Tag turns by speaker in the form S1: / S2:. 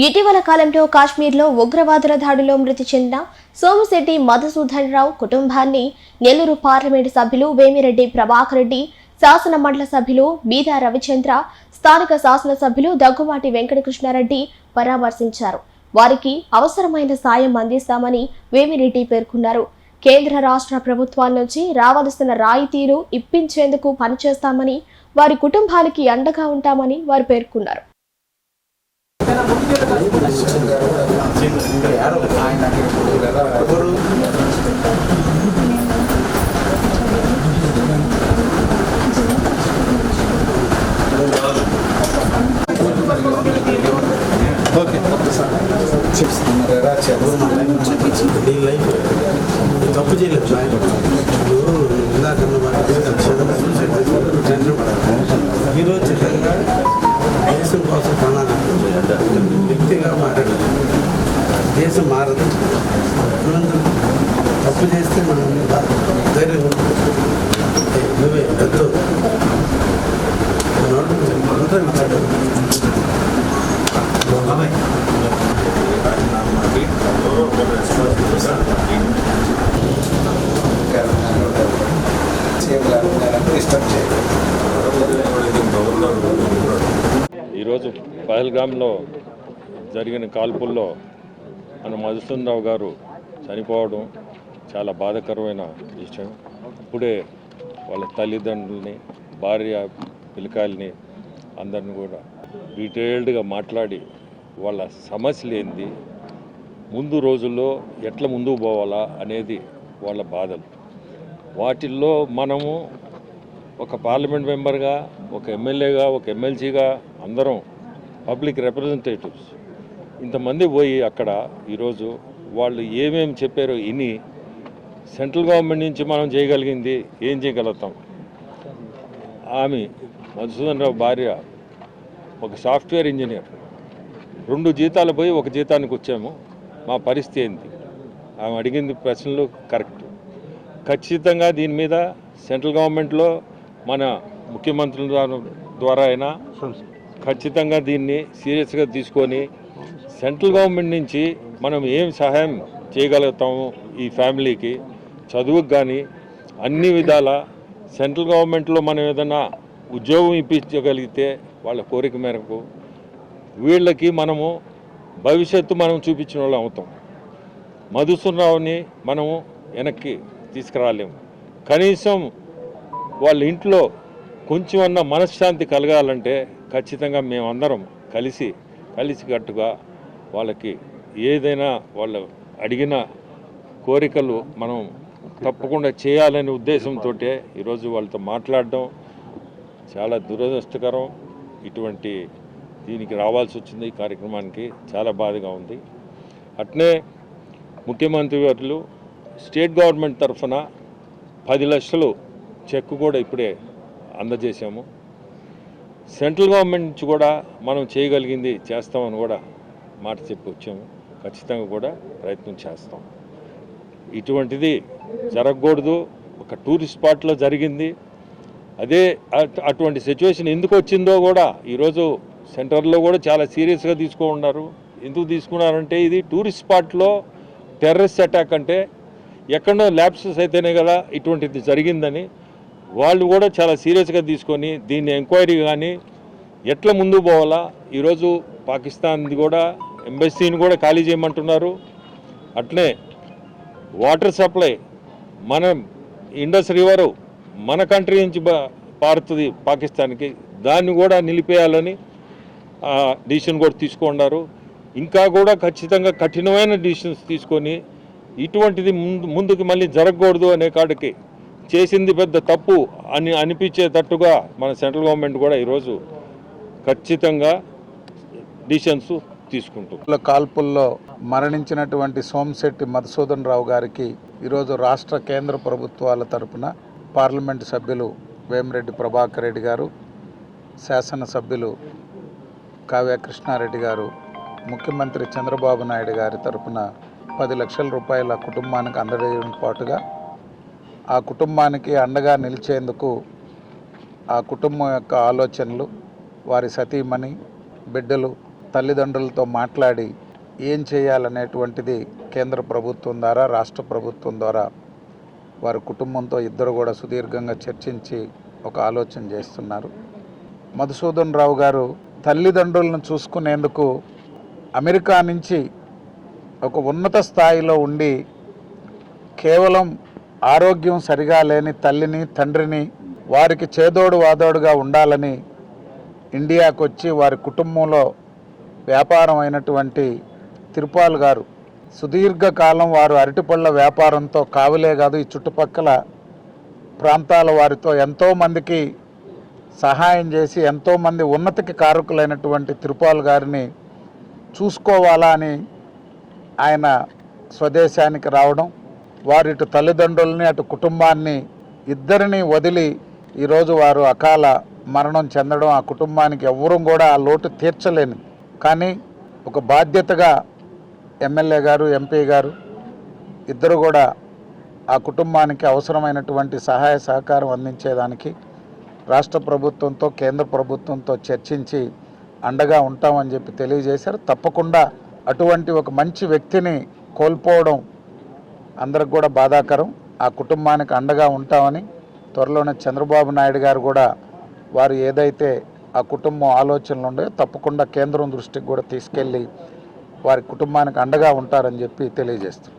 S1: ఇటీవల కాలంలో కాశ్మీర్లో ఉగ్రవాదుల దాడిలో మృతి చెందిన సోమిశెట్టి మధుసూదన్ రావు కుటుంబాన్ని నెల్లూరు పార్లమెంటు సభ్యులు వేమిరెడ్డి ప్రభాకర్ రెడ్డి, శాసన మండలి సభ్యులు బీదా రవిచంద్ర, స్థానిక శాసన సభ్యులు దగ్గుమాటి వెంకటకృష్ణారెడ్డి పరామర్శించారు. వారికి అవసరమైన సాయం అందిస్తామని వేమిరెడ్డి పేర్కొన్నారు. కేంద్ర రాష్ట్ర ప్రభుత్వాల నుంచి రావాల్సిన రాయితీలు ఇప్పించేందుకు పనిచేస్తామని, వారి కుటుంబానికి అండగా ఉంటామని వారు పేర్కొన్నారు.
S2: తప్పు చేయలేదు ఇందాక ఈరోజు దేశం కోసం కొనాలి, వ్యక్తిగా మారాడు. దేశం మారదు. తప్పు చేస్తే మనం ధైర్యం నువ్వే వద్దు అందరూ మాట్లాడు.
S3: ఈరోజు పహల్గామ్లో జరిగిన కాల్పుల్లో మన మధుసూదన్ రావు గారు చనిపోవడం చాలా బాధాకరమైన విషయం. ఇప్పుడే వాళ్ళ తల్లిదండ్రుల్ని, భార్య పిల్లకాయల్ని అందరిని కూడా డీటెయిల్డ్గా మాట్లాడి వాళ్ళ సమస్యలు ఏంది, ముందు రోజుల్లో ఎట్లా ముందుకు పోవాలా అనేది వాళ్ళ బాధలు. వాటిల్లో మనము ఒక పార్లమెంట్ మెంబర్గా, ఒక ఎమ్మెల్యేగా, ఒక ఎమ్మెల్సీగా అందరం పబ్లిక్ రిప్రజెంటేటివ్స్ ఇంతమంది పోయి అక్కడ ఈరోజు వాళ్ళు ఏమేమి చెప్పారో ఇని సెంట్రల్ గవర్నమెంట్ నుంచి మనం చేయగలిగింది ఏం చేయగలుగుతాం. ఆమె మధుసూదన్ రావు భార్య ఒక సాఫ్ట్వేర్ ఇంజనీర్, 2 జీతాలు పోయి 1 జీతానికి వచ్చాము, మా పరిస్థితి ఏంటి. ఆమె అడిగింది ప్రశ్నలు కరెక్ట్. ఖచ్చితంగా దీని మీద సెంట్రల్ గవర్నమెంట్లో మన ముఖ్యమంత్రుల ద్వారా అయినా ఖచ్చితంగా దీన్ని సీరియస్గా తీసుకొని సెంట్రల్ గవర్నమెంట్ నుంచి మనం ఏం సహాయం చేయగలుగుతాము ఈ ఫ్యామిలీకి, చదువుకు కానీ అన్ని విధాల సెంట్రల్ గవర్నమెంట్లో మనం ఏదైనా ఉద్యోగం ఇప్పించగలిగితే వాళ్ళ కోరిక మేరకు వీళ్ళకి మనము భవిష్యత్తు మనం చూపించిన వాళ్ళు అవుతాం. మధుసూదన్ రావుని మనము వెనక్కి తీసుకురాలేము. కనీసం వాళ్ళ ఇంట్లో కొంచెం అన్న మనశ్శాంతి కలగాలంటే ఖచ్చితంగా మేమందరం కలిసికట్టుగా వాళ్ళకి ఏదైనా వాళ్ళు అడిగిన కోరికలు మనం తప్పకుండా చేయాలనే ఉద్దేశంతో ఈరోజు వాళ్ళతో మాట్లాడడం చాలా దురదృష్టకరం. ఇటువంటి దీనికి రావాల్సి వచ్చింది. ఈ కార్యక్రమానికి చాలా బాధగా ఉంది. అట్నే ముఖ్యమంత్రి గారు స్టేట్ గవర్నమెంట్ తరఫున 10 లక్షలు చెక్ కూడా ఇప్పుడే అందజేశాము. సెంట్రల్ గవర్నమెంట్ నుంచి కూడా మనం చేయగలిగింది చేస్తామని కూడా మాట చెప్పి వచ్చాము. ఖచ్చితంగా కూడా ప్రయత్నం చేస్తాం. ఇటువంటిది జరగకూడదు. ఒక టూరిస్ట్ స్పాట్లో జరిగింది. అదే అటువంటి సిచ్యువేషన్ ఎందుకు వచ్చిందో కూడా ఈరోజు సెంటర్లో కూడా చాలా సీరియస్గా ఉన్నారు. ఎందుకు తీసుకున్నారంటే ఇది టూరిస్ట్ స్పాట్లో టెర్రరిస్ట్ అటాక్ అంటే ఎక్కడో ల్యాప్సెస్ అయితేనే కదా ఇటువంటిది జరిగిందని వాళ్ళు కూడా చాలా సీరియస్గా తీసుకొని దీన్ని ఎంక్వైరీ కానీ ఎట్లా ముందుకు పోవాలా. ఈరోజు పాకిస్తాన్ది కూడా ఎంబసీని కూడా ఖాళీ చేయమంటున్నారు. అట్లే వాటర్ సప్లై మన ఇండస్ రివరు మన కంట్రీ నుంచి పారుతుంది పాకిస్తాన్కి, దాన్ని కూడా నిలిపేయాలని డిసిషన్ కూడా తీసుకున్నారు. ఇంకా కూడా ఖచ్చితంగా కఠినమైన డిసిషన్స్ తీసుకొని ఇటువంటిది ముందుకు మళ్ళీ జరగకూడదు అనే కాడికి చేసింది పెద్ద తప్పు అని అనిపించేటట్టుగా మన సెంట్రల్ గవర్నమెంట్ కూడా ఈరోజు ఖచ్చితంగా డిసిషన్స్ తీసుకుంటుంది.
S4: కాల్పుల్లో మరణించినటువంటి సోమిశెట్టి మధుసూదన్ రావు గారికి ఈరోజు రాష్ట్ర కేంద్ర ప్రభుత్వాల తరపున పార్లమెంటు సభ్యులు వేమిరెడ్డి ప్రభాకర్ రెడ్డి గారు, శాసనసభ్యులు కావ్య కృష్ణారెడ్డి గారు, ముఖ్యమంత్రి చంద్రబాబు నాయుడు గారి తరపున 10 లక్షల రూపాయల కుటుంబానికి అందజేయడం పాటుగా ఆ కుటుంబానికి అండగా నిలిచేందుకు ఆ కుటుంబం యొక్క ఆలోచనలు, వారి సతీమణి, బిడ్డలు, తల్లిదండ్రులతో మాట్లాడి ఏం చేయాలనేటువంటిది కేంద్ర ప్రభుత్వం ద్వారా రాష్ట్ర ప్రభుత్వం ద్వారా వారి కుటుంబంతో ఇద్దరు కూడా సుదీర్ఘంగా చర్చించి ఒక ఆలోచన చేస్తున్నారు. మధుసూదన్ రావు గారు తల్లిదండ్రులను చూసుకునేందుకు అమెరికా నుంచి ఒక ఉన్నత స్థాయిలో ఉండి కేవలం ఆరోగ్యం సరిగా లేని తల్లిని తండ్రిని వారికి చేదోడు వాదోడుగా ఉండాలని ఇండియాకు వచ్చి వారి కుటుంబంలో వ్యాపారం అయినటువంటి తిరుపాల్ గారు సుదీర్ఘకాలం వారు అరటిపళ్ళ వ్యాపారంతో కావలే కాదు ఈ చుట్టుపక్కల ప్రాంతాల వారితో ఎంతోమందికి సహాయం చేసి ఎంతోమంది ఉన్నతికి కారకులైనటువంటి తిరుపాల్ గారిని చూసుకోవాలా అని ఆయన స్వదేశానికి రావడం, వారి ఇటు తల్లిదండ్రులని అటు కుటుంబాన్ని ఇద్దరిని వదిలి ఈరోజు వారు అకాల మరణం చెందడం ఆ కుటుంబానికి ఎవ్వరూ కూడా ఆ లోటు తీర్చలేని, కానీ ఒక బాధ్యతగా ఎమ్మెల్యే గారు ఎంపీ గారు ఇద్దరు కూడా ఆ కుటుంబానికి అవసరమైనటువంటి సహాయ సహకారం అందించేదానికి రాష్ట్ర ప్రభుత్వంతో కేంద్ర ప్రభుత్వంతో చర్చించి అండగా ఉంటామని చెప్పి తెలియజేశారు. తప్పకుండా అటువంటి ఒక మంచి వ్యక్తిని కోల్పోవడం అందరికి కూడా బాధాకరం. ఆ కుటుంబానికి అండగా ఉంటామని త్వరలోనే చంద్రబాబు నాయుడు గారు కూడా వారు ఏదైతే ఆ కుటుంబం ఆలోచనలు ఉన్నాయో తప్పకుండా కేంద్రం దృష్టికి కూడా తీసుకెళ్ళి వారి కుటుంబానికి అండగా ఉంటారని చెప్పి తెలియజేస్తారు.